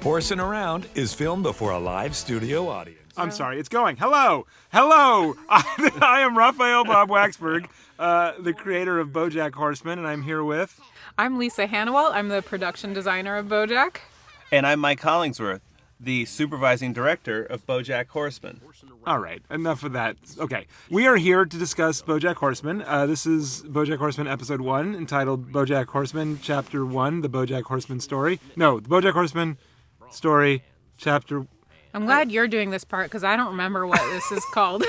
Horsing Around is filmed before a live studio audience. I'm sorry, it's going. Hello! I am Raphael Bob Waxberg, the creator of BoJack Horseman, and I'm here with... I'm Lisa Hannawalt. I'm the production designer of BoJack. And I'm Mike Hollingsworth, the supervising director of BoJack Horseman. All right, enough of that. Okay, we are here to discuss BoJack Horseman. This is BoJack Horseman Episode 1, entitled BoJack Horseman Chapter 1, The BoJack Horseman Story. No, the BoJack Horseman Story Chapter... I'm glad you're doing this part because I don't remember what this is called.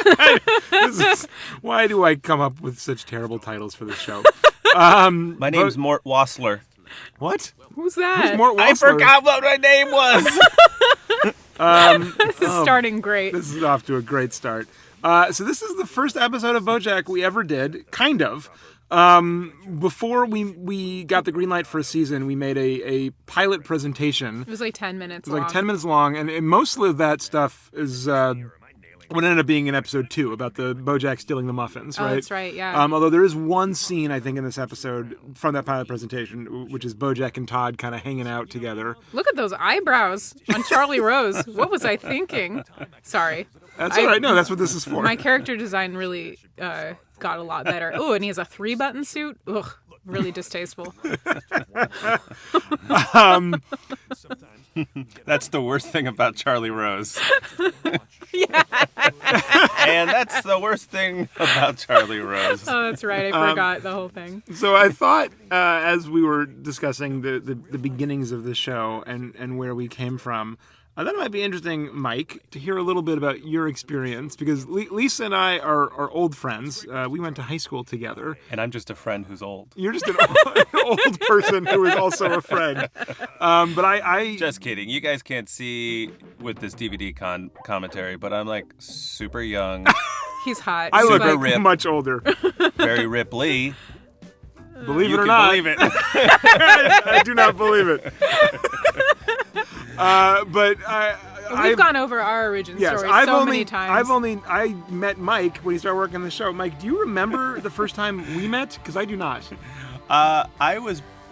Why do I come up with such terrible titles for this show? My name's Mort Wassler. What? Who's that? Who's Mort Wassler? I forgot what my name was! This is starting great. This is off to a great start. So this is the first episode of BoJack we ever did, kind of. Before we got the green light for a season, we made a pilot presentation. It was like 10 minutes It was long. like 10 minutes long, and mostly of that stuff is what ended up being in episode 2 about the BoJack stealing the muffins, right? Oh, that's right, yeah. Although there is one scene, I think, in this episode from that pilot presentation, which is BoJack and Todd kind of hanging out together. Look at those eyebrows on Charlie Rose. What was I thinking? Sorry. That's all right. No, that's what this is for. My character design really got a lot better. Oh, and he has a 3-button suit. Ugh, really distasteful. That's the worst thing about Charlie Rose. Yeah. And that's the worst thing about Charlie Rose. Oh, that's right. I forgot the whole thing. So I thought, as we were discussing the beginnings of the show and where we came from, I thought it might be interesting, Mike, to hear a little bit about your experience, because Lisa and I are old friends. We went to high school together. And I'm just a friend who's old. You're just an old person who is also a friend. But I... Just kidding. You guys can't see with this DVD commentary, but I'm like super young. He's hot. I look Super ripped. much older. Very Ripley. Believe it You or can not. believe it. I do not believe it. But We've gone over our origin story many times. I met Mike when he started working on the show. Mike, do you remember the first time we met? Because I do not.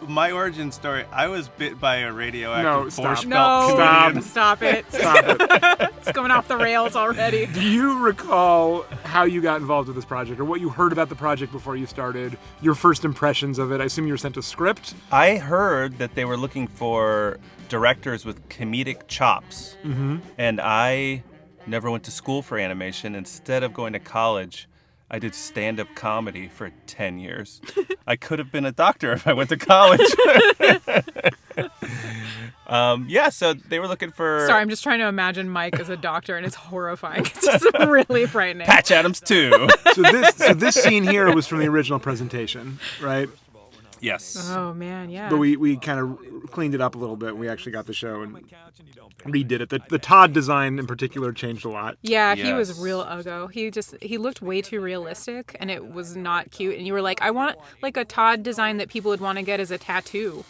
My origin story, I was bit by a radioactive force belt No, comedian. stop it. Stop it. It's going off the rails already. Do you recall how you got involved with this project, or what you heard about the project before you started? Your first impressions of it? I assume you were sent a script. I heard that they were looking for directors with comedic chops. Mm-hmm. And I never went to school for animation. Instead of going to college, I did stand-up comedy for 10 years. I could have been a doctor if I went to college. So they were looking for... Sorry, I'm just trying to imagine Mike as a doctor, and it's horrifying. It's just really frightening. Patch Adams too. So this scene here was from the original presentation, right? Yes. Oh, man, yeah. But we kind of cleaned it up a little bit. We actually got the show and redid it. The Todd design in particular changed a lot. Yeah, he was Yes. real uggo. He looked way too realistic, and it was not cute. And you were like, I want like a Todd design that people would want to get as a tattoo.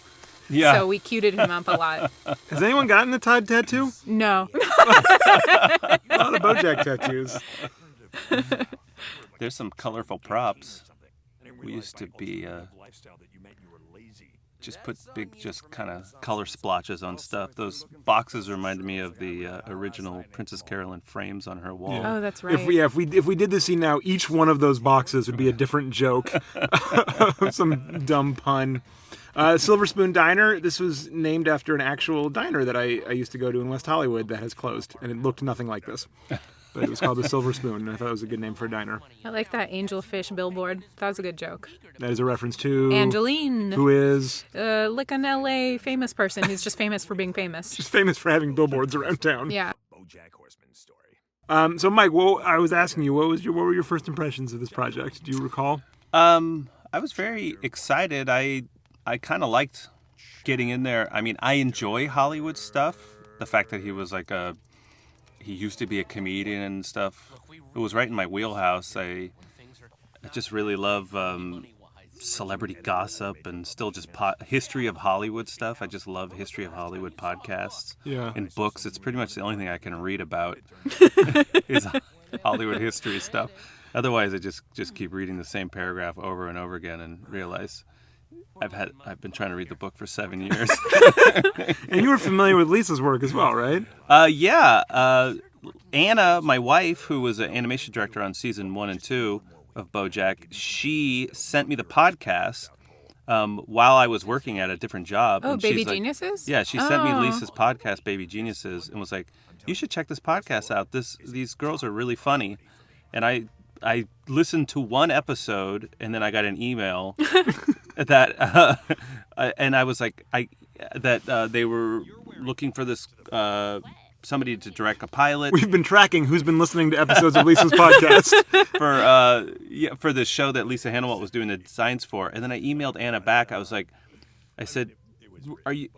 Yeah. So we cuted him up a lot. Has anyone gotten a Todd tattoo? No. A lot of BoJack tattoos. There's some colorful props. We used to be just put big, just kind of color splotches on stuff. Those boxes reminded me of the original Princess Carolyn frames on her wall. Oh, that's right. If we did this scene now, each one of those boxes would be a different joke, some dumb pun. Silver Spoon Diner. This was named after an actual diner that I used to go to in West Hollywood that has closed, and it looked nothing like this. But it was called the Silver Spoon, and I thought it was a good name for a diner. I like that angelfish billboard. That was a good joke. That is a reference to Angeline. who is Like an LA famous person who's just famous for being famous. just famous for having billboards around town. Yeah. BoJack Horseman story. So Mike, I was asking you, what were your first impressions of this project? Do you recall? I was very excited. I kind of liked getting in there. I mean, I enjoy Hollywood stuff. The fact that he was like he used to be a comedian and stuff. It was right in my wheelhouse. I just really love celebrity gossip and still just history of Hollywood stuff. I just love history of Hollywood podcasts and books. It's pretty much the only thing I can read about is Hollywood history stuff. Otherwise, I just keep reading the same paragraph over and over again and realize I've been trying to read the book for 7 years. And you were familiar with Lisa's work as well, right? Yeah. Anna, my wife, who was an animation director on season 1 and 2 of BoJack, she sent me the podcast while I was working at a different job. Oh, and Baby she's like, Geniuses? Yeah, she sent me Lisa's podcast, Baby Geniuses, and was like, "You should check this podcast out. These girls are really funny." And I listened to one episode, and then I got an email that, and I was like, they were looking for this somebody to direct a pilot. We've been tracking who's been listening to episodes of Lisa's podcast. for the show that Lisa Hannawalt was doing the designs for. And then I emailed Anna back. I said, "Are you?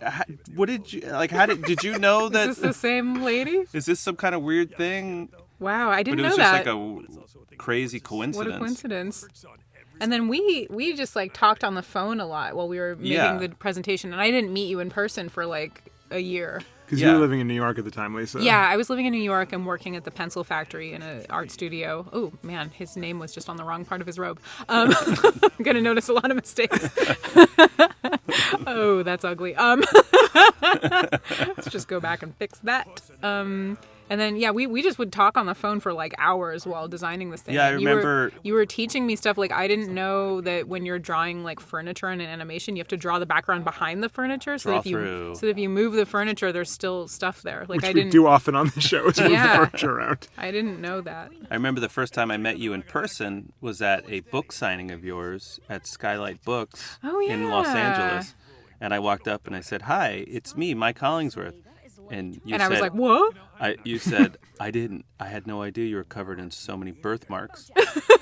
What did you like? How did you know that? Is this the same lady? Is this some kind of weird thing?" Wow, I didn't But it know was that. just like a crazy coincidence. What a coincidence. And then we just like talked on the phone a lot while we were making the presentation, and I didn't meet you in person for like a year. Because you were living in New York at the time, Lisa. Yeah, I was living in New York and working at the pencil factory in an art studio. Oh man, his name was just on the wrong part of his robe. I'm gonna notice a lot of mistakes. Oh, that's ugly. Let's just go back and fix that. And then, yeah, we just would talk on the phone for like hours while designing this thing. Yeah, I And remember. You were teaching me stuff. Like, I didn't know that when you're drawing like furniture in an animation, you have to draw the background behind the furniture. So that if you move the furniture, there's still stuff there. Like, Which we do often on the show, is move the furniture around. I didn't know that. I remember the first time I met you in person was at a book signing of yours at Skylight Books in Los Angeles. And I walked up and I said, "Hi, it's me, Mike Hollingsworth." And you said, I was like, "What?" You said, I had no idea you were covered in so many birthmarks.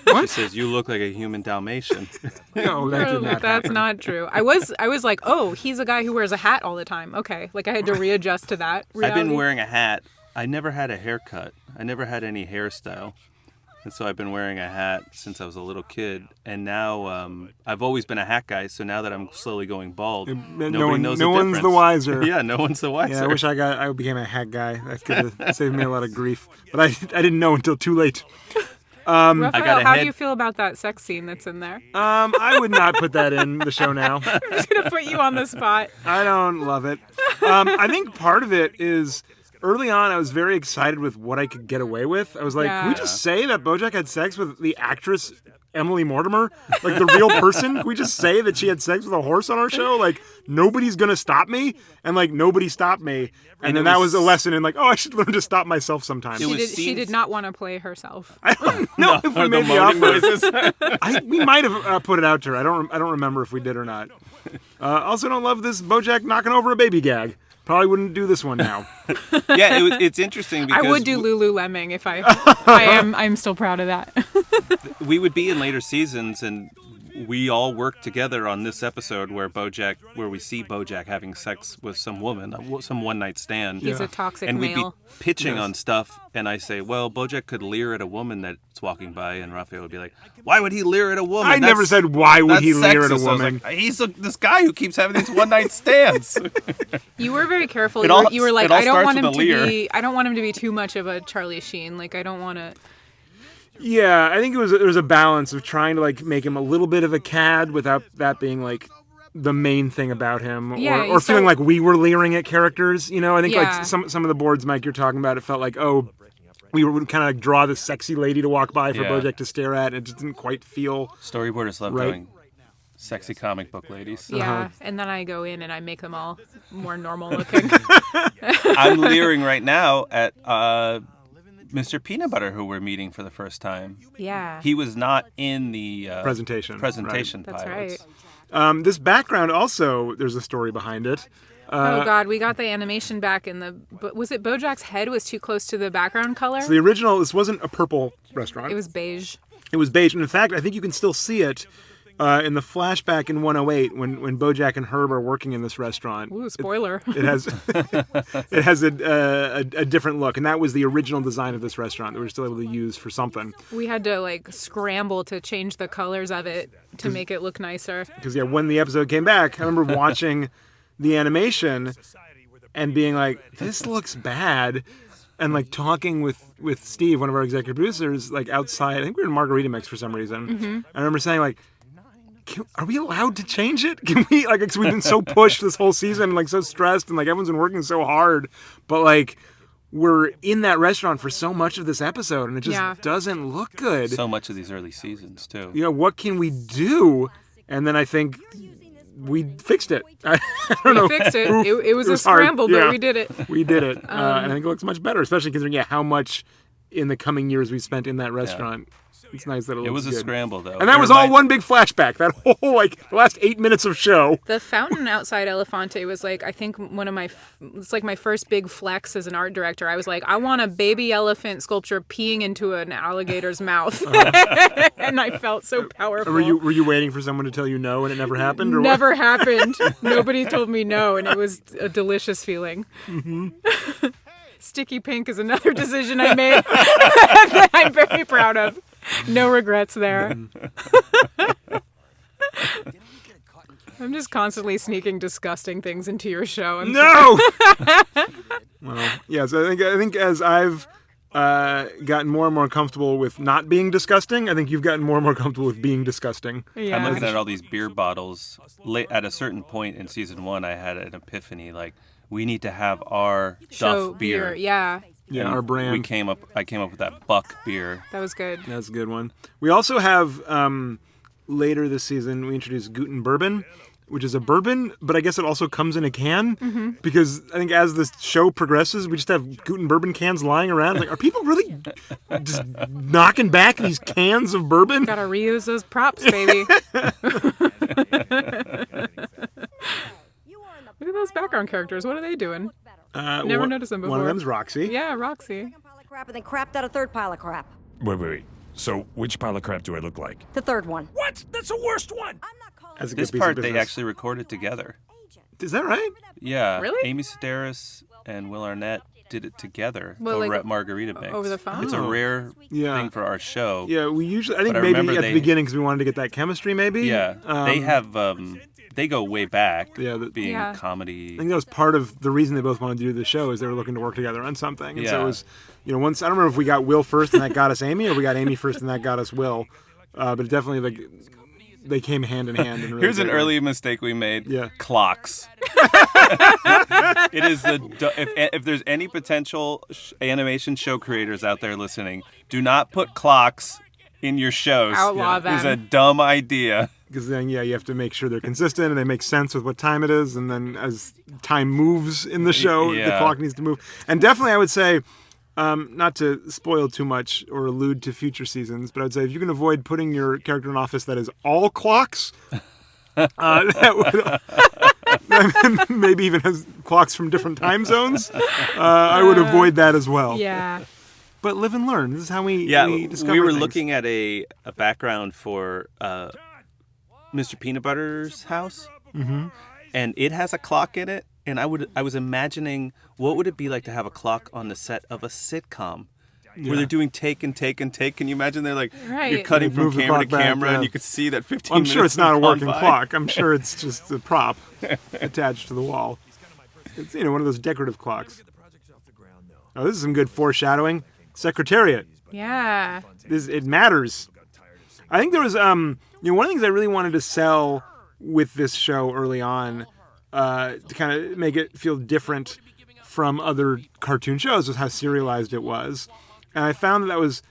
What? She says, "You look like a human Dalmatian." No, that did not That's happen. not true. I was like, "Oh, he's a guy who wears a hat all the time." Okay, like I had to readjust to that reality. I've been wearing a hat. I never had a haircut. I never had any hairstyle. And so I've been wearing a hat since I was a little kid. And now I've always been a hat guy. So now that I'm slowly going bald, nobody knows the difference. No one's the wiser. Yeah, no one's the wiser. Yeah, I wish I became a hat guy. That could have saved me a lot of grief. But I didn't know until too late. Raphael, how do you feel about that sex scene that's in there? I would not put that in the show now. I'm just gonna put you on the spot. I don't love it. I think part of it is early on I was very excited with what I could get away with. I was like, can we just say that BoJack had sex with the actress Emily Mortimer? Like the real person? Can we just say that she had sex with a horse on our show? Like nobody's gonna stop me. And like nobody stopped me. And then that was a lesson in like, oh, I should learn to stop myself sometimes. She did not want to play herself. I don't know if we made the offer. We might have put it out to her. I don't remember if we did or not. Also don't love this BoJack knocking over a baby gag. Probably wouldn't do this one now. Yeah, it's interesting because I would do Lululemon if I'm still proud of that. we would be in later seasons, and we all worked together on this episode where we see BoJack having sex with some woman, some one night stand. He's a toxic and male. we'd be pitching on stuff, and I say, well, BoJack could leer at a woman that's walking by, and Raphael would be like, why would he leer at a woman? I never said why would he leer at a sexist. I was woman. like, he's this guy who keeps having these one night stands. You were very careful. It You were like, it all I don't want starts him with a to leer. be. I don't want him to be too much of a Charlie Sheen. Like I don't want to. Yeah, I think there was a balance of trying to like make him a little bit of a cad without that being like the main thing about him, or feeling like we were leering at characters. You know, I think like some of the boards, Mike, you're talking about, it felt like we would kind of like draw this sexy lady to walk by for BoJack to stare at, and it just didn't quite feel. Storyboarders love doing sexy comic book ladies. Yeah, and then I go in and I make them all more normal looking. I'm leering right now at Mr. Peanut Butter, who we're meeting for the first time. Yeah. He was not in the presentation pilots. That's right. This background also, there's a story behind it. Oh God, we got the animation back in the. Was it BoJack's head was too close to the background color? So the original, this wasn't a purple restaurant. It was beige. It was beige, and in fact, I think you can still see it in the flashback in 108 when BoJack and Herb are working in this restaurant. Ooh, spoiler. It has a different look, and that was the original design of this restaurant that we were still able to use for something. We had to like scramble to change the colors of it to make it look nicer. Because when the episode came back, I remember watching the animation and being like, this looks bad. And like talking with Steve, one of our executive producers, like outside, I think we were in Margarita Mix for some reason. Mm-hmm. I remember saying like, are we allowed to change it? Can we, like, 'cause we've been so pushed this whole season, like so stressed, and like everyone's been working so hard, but like we're in that restaurant for so much of this episode, and it just doesn't look good. So much of these early seasons too. What can we do? And then I think we fixed it. I don't know. We fixed it. It was a scramble, but we did it. We did it. And I think it looks much better, especially considering how much in the coming years we spent in that restaurant. It's nice that it was good. A scramble, though. And that was all one big flashback. That whole, like, the last 8 minutes of show. The fountain outside Elefante was, like, I think it's like my first big flex as an art director. I was like, I want a baby elephant sculpture peeing into an alligator's mouth. And I felt so powerful. Were you waiting for someone to tell you no and it never happened? Or never happened. Nobody told me no, and it was a delicious feeling. Mm-hmm. Sticky pink is another decision I made that I'm very proud of. No regrets there. I'm just constantly sneaking disgusting things into your show. No! Well, yes, I think as I've gotten more and more comfortable with not being disgusting, I think you've gotten more and more comfortable with being disgusting. Yeah. I'm looking at all these beer bottles. At a certain point in season 1, I had an epiphany, like, we need to have our show Duff beer. Yeah. Yeah, our brand. I came up with that Buck beer. That was good. That's a good one. We also have, later this season, we introduced Guten Bourbon, which is a bourbon, but I guess it also comes in a can, because I think as the show progresses, we just have Guten Bourbon cans lying around. Like, are people really just knocking back these cans of bourbon? Gotta reuse those props, baby. Look at those background characters. What are they doing? Never noticed them before. One of them's Roxy. Yeah, Roxy. Second pile of crap and then crapped out a third pile of crap. Wait. So, which pile of crap do I look like? The third one. What? That's the worst one! That's a This good piece part of they business. actually recorded together. Is that right? Yeah. Really? Amy Sedaris and Will Arnett did it together Well, over like, at Margarita Mix. over the phone? It's a rare thing for our show. Yeah, we usually, I think But I maybe remember at the beginning because we wanted to get that chemistry, maybe. Yeah. They have, they go way back, Yeah, being Yeah. comedy. I think that was part of the reason they both wanted to do the show is they were looking to work together on something. And so Yeah. it was, once, I don't remember if we got Will first and that got us Amy, or we got Amy first and that got us Will. But it definitely, like, they came hand in hand. In a really Here's an great way. early mistake we made. Yeah. Clocks. It is if there's any potential animation show creators out there listening, do not put clocks in your shows. Outlaw them. It's a dumb idea. Because then, you have to make sure they're consistent and they make sense with what time it is. And then as time moves in the show, the Yeah. clock needs to move. And definitely, I would say, not to spoil too much or allude to future seasons, but I'd say if you can avoid putting your character in an office that is all clocks, that would maybe even has clocks from different time zones, I would avoid that as well. Yeah. But live and learn. This is how we discover we were things. looking at a background for Mr. Peanut Butter's house, and it has a clock in it. And I was imagining what would it be like to have a clock on the set of a sitcom, where they're doing take and take and take. Can you imagine? They're like you're cutting from Move the camera to clock back, camera, yeah. and you could see that 15 I'm minutes. sure it's not a have gone working by. clock. I'm sure it's just a prop attached to the wall. It's one of those decorative clocks. Oh, this is some good foreshadowing. Secretariat. Yeah. It matters. I think there was one of the things I really wanted to sell with this show early on, to kind of make it feel different from other cartoon shows, was how serialized it was. And I found that was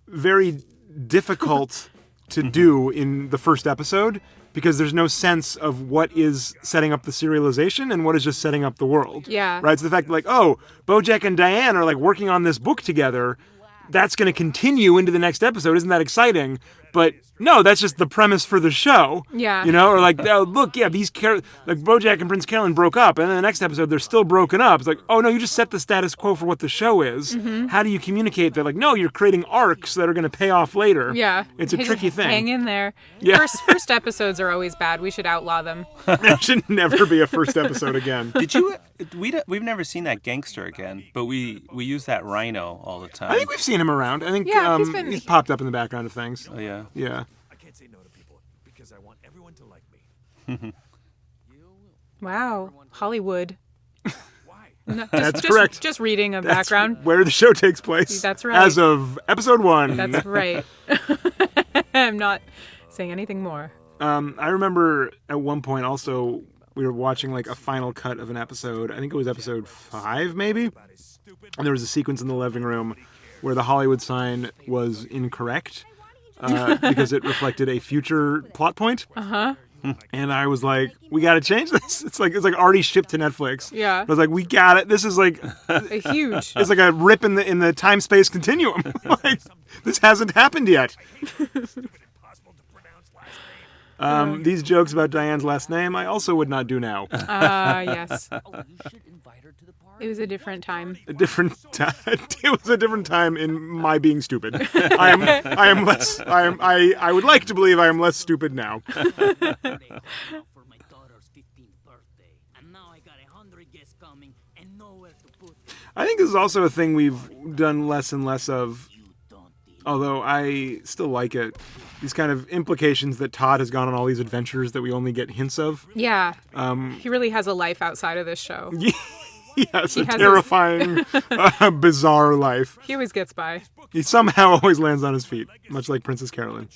very difficult to do in the first episode, because there's no sense of what is setting up the serialization and what is just setting up the world. Yeah. Right? So the fact like, oh, BoJack and Diane are like working on this book together, that's going to continue into the next episode. Isn't that exciting? But no, that's just the premise for the show. Yeah. Or like, oh, look, yeah, like BoJack and Prince Carolyn broke up, and then the next episode they're still broken up. It's like, oh no, you just set the status quo for what the show is. Mm-hmm. How do you communicate that? Like, no, you're creating arcs that are going to pay off later. Yeah. It's a tricky thing. Hang in there. Yeah. First episodes are always bad. We should outlaw them. There should never be a first episode again. Did you? We've never seen that gangster again, but we use that rhino all the time. I think we've seen him around. I think Yeah, he's popped up in the background of things. Oh yeah. Yeah. I can't say no to people because I want everyone to like me. Wow. Hollywood. Why? No, That's correct. Just reading a That's background. where the show takes place. That's right. As of episode 1. That's right. I'm not saying anything more. I remember at one point also we were watching like a final cut of an episode. I think it was episode 5 maybe. And there was a sequence in the living room where the Hollywood sign was incorrect because it reflected a future plot point. Uh-huh. And I was like, we got to change this. It's like already shipped to Netflix. Yeah. I was like, we got it. This is like A huge. it's like a rip in the time-space continuum. Like, this hasn't happened yet. These jokes about Diane's last name, I also would not do now. Yes. It was a different time. A different time. It was a different time in my being stupid. I would like to believe I am less stupid now. I think this is also a thing we've done less and less of, although I still like it. These kind of implications that Todd has gone on all these adventures that we only get hints of. Yeah. He really has a life outside of this show. Yes, a has terrifying, bizarre life. He always gets by. He somehow always lands on his feet, much like Princess Carolyn.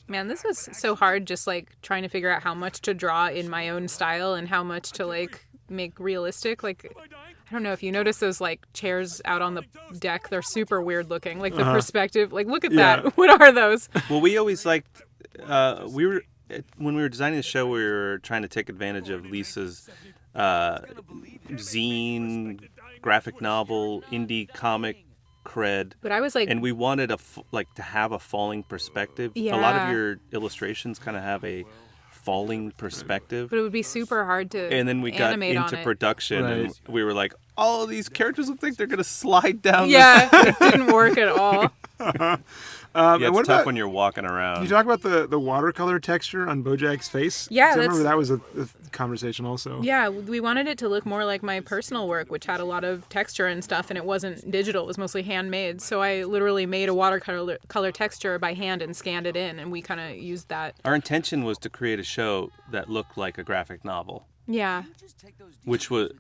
Man, this was so hard just like trying to figure out how much to draw in my own style and how much to like make realistic. Like, I don't know if you notice those like chairs out on the deck. They're super weird looking. Like the perspective. Like, look at that. What are those? Well, we always liked, when we were designing the show, we were trying to take advantage of Lisa's zine, graphic novel, indie comic cred. But I was like, and we wanted to have a falling perspective. Yeah. A lot of your illustrations kind of have a falling perspective. but it would be super hard to And then we got animate into on it. production, and Right. we were like, all of these characters look like they're going to slide down. Yeah, it didn't work at all. Yeah, and it's what tough about, when you're walking around. can you talk about the watercolor texture on BoJack's face? Yeah, 'Cause I that's- remember that was a conversation also. Yeah, we wanted it to look more like my personal work, which had a lot of texture and stuff, and it wasn't digital. It was mostly handmade. So I literally made a watercolor texture by hand and scanned it in, and we kind of used that. Our intention was to create a show that looked like a graphic novel, Yeah. which was,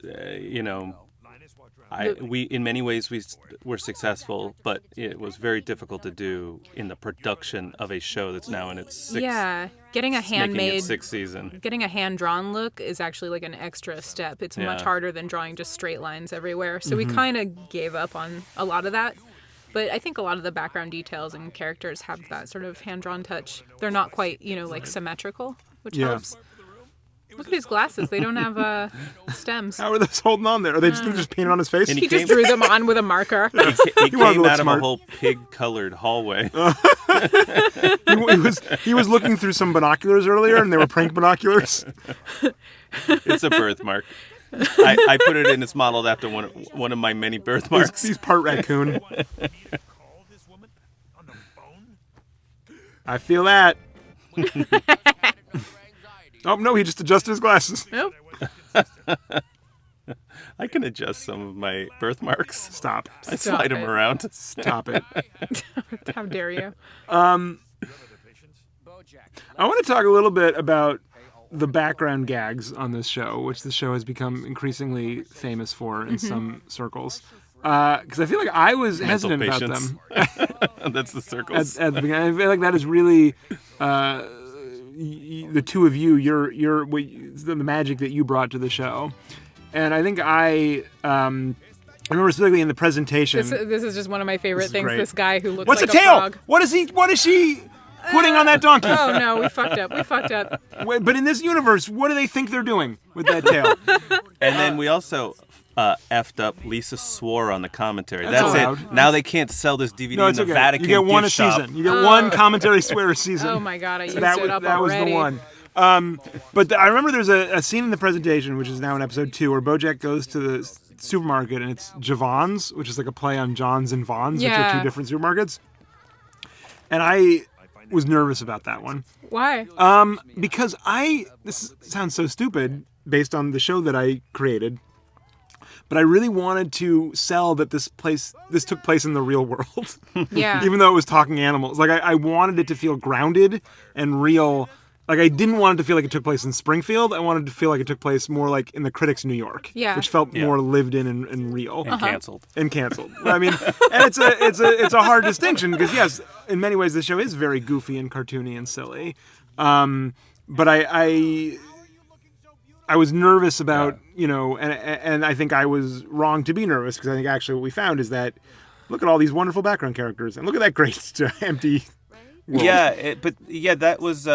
we in many ways we were successful, but it was very difficult to do in the production of a show that's now in its sixth. Yeah. Getting a making handmade, its sixth season. getting a hand-drawn look is actually like an extra step. It's much Yeah. harder than drawing just straight lines everywhere. So we kind of gave up on a lot of that. But I think a lot of the background details and characters have that sort of hand-drawn touch. They're not quite, like symmetrical, which Yeah. helps. Look at his glasses. They don't have stems. How are those holding on there? Are they just painted on his face? And He just drew them on with a marker. He wanted to came look out of smart. a whole pig-colored hallway. he was looking through some binoculars earlier, and they were prank binoculars. It's a birthmark. I put it in. It's modeled after one of my many birthmarks. He's part raccoon. I feel that. Oh, no, he just adjusted his glasses. Nope. I can adjust some of my birthmarks. Stop. I slide them it. around. Stop it. How dare you? I want to talk a little bit about the background gags on this show, which the show has become increasingly famous for in some circles. Because I feel like I was hesitant about patience. them. That's the circles. At the beginning. I feel like that is really the two of you, the magic that you brought to the show. And I think I remember specifically in the presentation. This is just one of my favorite things. great. This guy who looks What's like a tail? frog. What is she putting on that donkey? Oh no, we fucked up. Wait, but in this universe, what do they think they're doing with that tail? And then we also effed up. Lisa swore on the commentary. That's allowed. it. Now they can't sell this DVD No, in it's the okay. Vatican You get one a gift shop. season. You get one commentary swear a season. Oh my god, I used that it was up that was already. the one. But I remember there's a scene in the presentation, which is now in episode 2, where BoJack goes to the supermarket, and it's Javon's, which is like a play on John's and Vaughn's, which are Yeah. two different supermarkets. And I was nervous about that one. Why? Because this sounds so stupid based on the show that I created, but I really wanted to sell that this took place in the real world. Yeah. Even though it was talking animals. Like I wanted it to feel grounded and real, Like, I didn't want it to feel like it took place in Springfield. I wanted to feel like it took place more like in the critics' New York. Yeah. Which felt more lived in and real. And canceled. And canceled. I mean, and it's a hard distinction because, yes, in many ways the show is very goofy and cartoony and silly. But I was nervous about, and I think I was wrong to be nervous because I think actually what we found is that look at all these wonderful background characters and look at that great empty world. Yeah, that was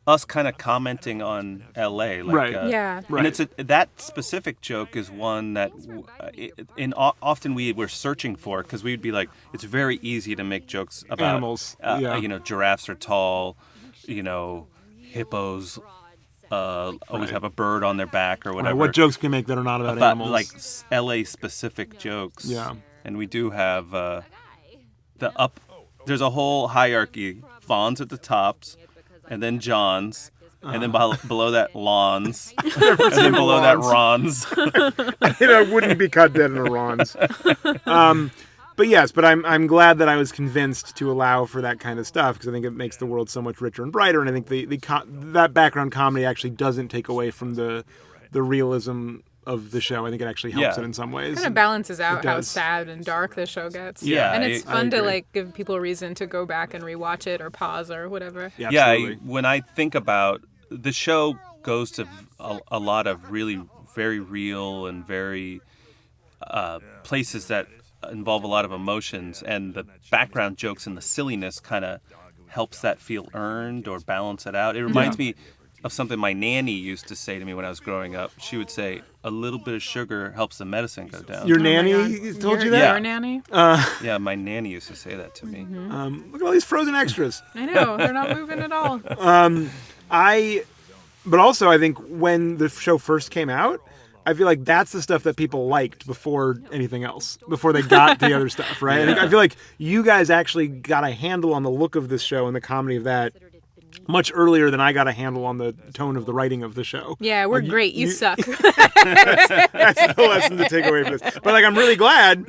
us kind of commenting on L.A. Like, Right. And it's that specific joke is one that often we were searching for because we'd be like, it's very easy to make jokes about Animals. Giraffes are tall, hippos always have a bird on their back or whatever. What jokes can you make that are not about animals? Like L.A. specific jokes. Yeah. And we do have there's a whole hierarchy. Vaughn's at the tops, and then John's, and then below that Lon's, and then below that Ron's. I wouldn't be cut dead in a Ron's. But I'm glad that I was convinced to allow for that kind of stuff because I think it makes the world so much richer and brighter, and I think that background comedy actually doesn't take away from the realism of the show. I think it actually helps it in some ways. Kind of balances out how sad and dark the show gets. Yeah, and it's fun to agree. give people a reason to go back and rewatch it or pause or whatever. Yeah, Yeah, when I think about the show, goes to a lot of really very real and very places that involve a lot of emotions, and the background jokes and the silliness kind of helps that feel earned or balance it out. It reminds me of something my nanny used to say to me when I was growing up. She would say, a little bit of sugar helps the medicine go down. Your nanny told you that? Your nanny? Yeah, my nanny used to say that to me. Look at all these frozen extras. I know, they're not moving at all. But also, I think when the show first came out, I feel like that's the stuff that people liked before anything else, before they got the other stuff, right? I feel like you guys actually got a handle on the look of this show and the comedy of that much earlier than I got a handle on the tone of the writing of the show. Yeah, we're great. You suck. That's the lesson to take away from this. But I'm really glad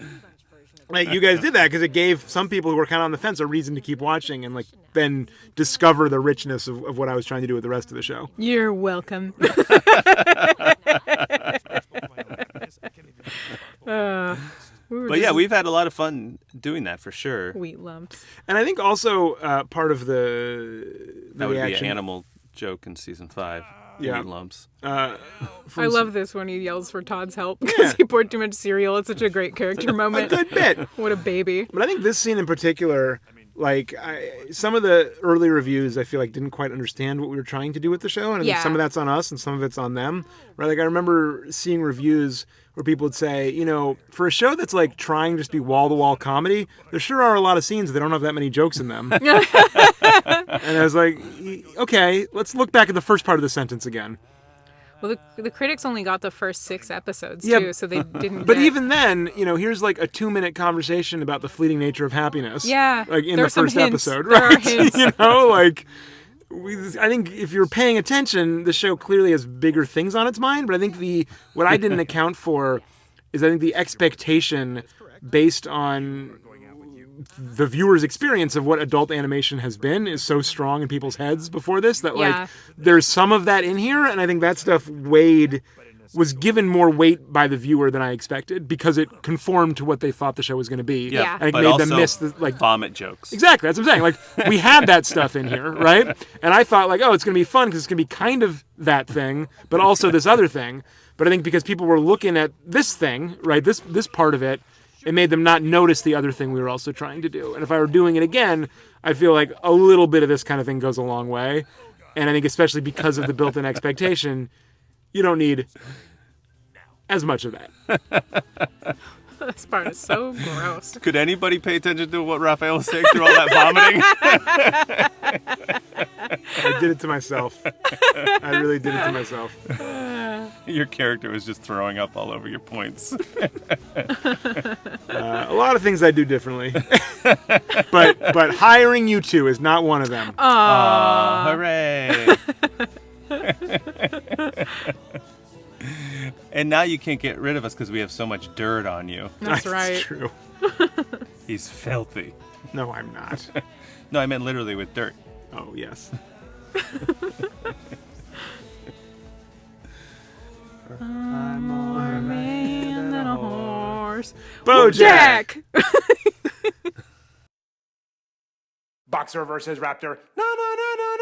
you guys did that because it gave some people who were kind of on the fence a reason to keep watching and then discover the richness of what I was trying to do with the rest of the show. You're welcome. We've had a lot of fun doing that for sure. Wheat lumps. And I think also part of the That would reaction, be an animal joke in season 5. Yeah. Wheat lumps. I love this when he yells for Todd's help because he poured too much cereal. It's such a great character moment. a good bit. What a baby. But I think this scene in particular, some of the early reviews I feel like didn't quite understand what we were trying to do with the show, and I think some of that's on us and some of it's on them. Right? I remember seeing reviews where people would say, for a show that's trying to just be wall-to-wall comedy, there sure are a lot of scenes that don't have that many jokes in them. And I was like, okay, let's look back at the first part of the sentence again. Well, the critics only got the first 6 episodes, too, so they didn't But even then, here's a 2-minute conversation about the fleeting nature of happiness. Yeah. In the first episode, There right? are hints. I think if you're paying attention, the show clearly has bigger things on its mind, but I think what I didn't account for is I think the expectation based on the viewer's experience of what adult animation has been is so strong in people's heads before this that there's some of that in here, and I think that stuff was given more weight by the viewer than I expected because it conformed to what they thought the show was going to be. Yeah. And it But made also them miss vomit jokes. Exactly, that's what I'm saying. We had that stuff in here, right? And I thought it's going to be fun because it's going to be kind of that thing, but also this other thing. But I think because people were looking at this thing, right, this part of it, it made them not notice the other thing we were also trying to do. And if I were doing it again, I feel like a little bit of this kind of thing goes a long way. And I think especially because of the built-in expectation, you don't need as much of that. This part is so gross. Could anybody pay attention to what Raphael was saying through all that vomiting? I did it to myself. I really did it to myself. Your character was just throwing up all over your points. A lot of things I do differently. but hiring you two is not one of them. Aww, hooray. And now you can't get rid of us because we have so much dirt on you. That's right. That's true. He's filthy. No, I'm not. No, I meant literally with dirt. Oh, yes. I'm more man than a horse. BoJack! Jack! Boxer versus Raptor. No, no, no, no,